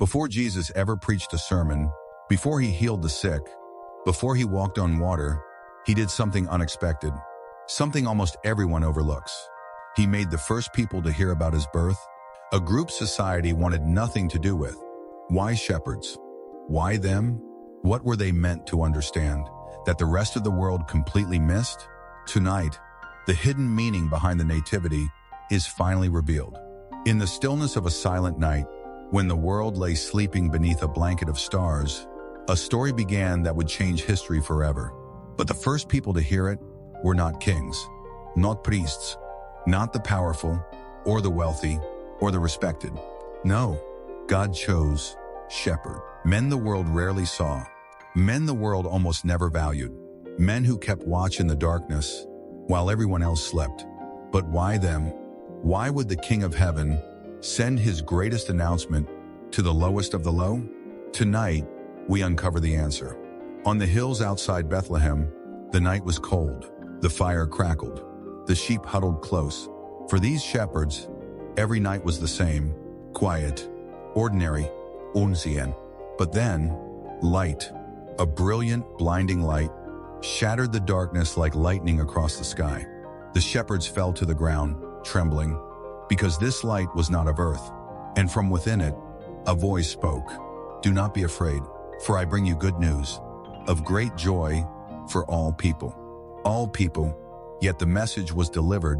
Before Jesus ever preached a sermon, before he healed the sick, before he walked on water, he did something unexpected, something almost everyone overlooks. He made the first people to hear about his birth, a group society wanted nothing to do with. Why shepherds? Why them? What were they meant to understand that the rest of the world completely missed? Tonight, the hidden meaning behind the Nativity is finally revealed. In the stillness of a silent night, when the world lay sleeping beneath a blanket of stars, a story began that would change history forever. But the first people to hear it were not kings, not priests, not the powerful, or the wealthy, or the respected. No, God chose shepherd. Men the world rarely saw, men the world almost never valued, men who kept watch in the darkness while everyone else slept. But why them? Why would the King of Heaven send his greatest announcement to the lowest of the low? Tonight, we uncover the answer. On the hills outside Bethlehem, the night was cold, the fire crackled, the sheep huddled close. For these shepherds, every night was the same, quiet, ordinary, unseen. But then, light, a brilliant, blinding light, shattered the darkness like lightning across the sky. The shepherds fell to the ground, trembling, because this light was not of earth. And from within it, a voice spoke, "Do not be afraid, for I bring you good news, of great joy for all people." All people, yet the message was delivered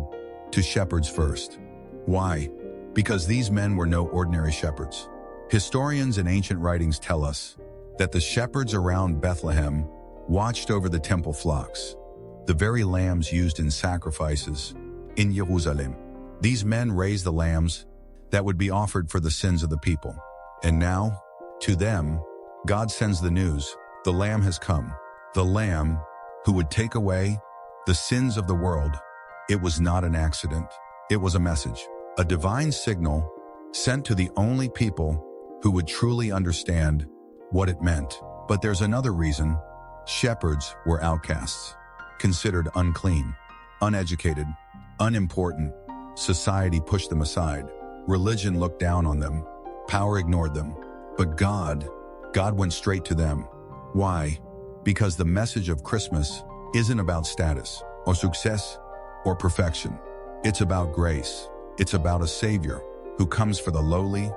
to shepherds first. Why? Because these men were no ordinary shepherds. Historians and ancient writings tell us that the shepherds around Bethlehem watched over the temple flocks, the very lambs used in sacrifices in Jerusalem. These men raised the lambs that would be offered for the sins of the people. And now, to them, God sends the news. The Lamb has come. The Lamb who would take away the sins of the world. It was not an accident. It was a message, a divine signal sent to the only people who would truly understand what it meant. But there's another reason. Shepherds were outcasts, considered unclean, uneducated, unimportant. Society pushed them aside. Religion looked down on them. Power ignored them. But God went straight to them. Why? Because the message of Christmas isn't about status or success or perfection. It's about grace. It's about a Savior who comes for the lowly,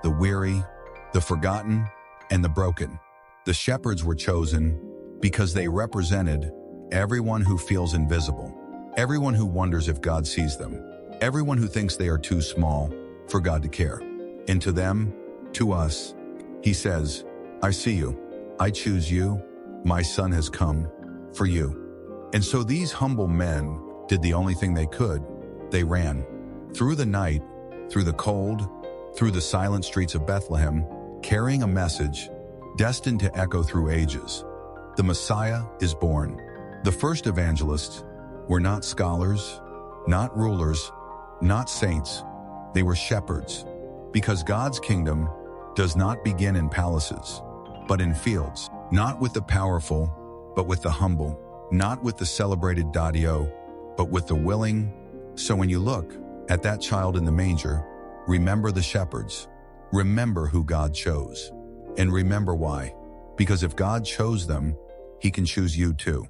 the weary, the forgotten, and the broken. The shepherds were chosen because they represented everyone who feels invisible, everyone who wonders if God sees them, everyone who thinks they are too small for God to care. And to them, to us, he says, "I see you. I choose you. My son has come for you." And so these humble men did the only thing they could. They ran through the night, through the cold, through the silent streets of Bethlehem, carrying a message destined to echo through ages. The Messiah is born. The first evangelists were not scholars, not rulers, not saints. They were shepherds, because God's kingdom does not begin in palaces, but in fields, not with the powerful, but with the humble, not with the celebrated daddio, but with the willing. So when you look at that child in the manger, remember the shepherds, remember who God chose, and remember why. Because if God chose them, he can choose you too.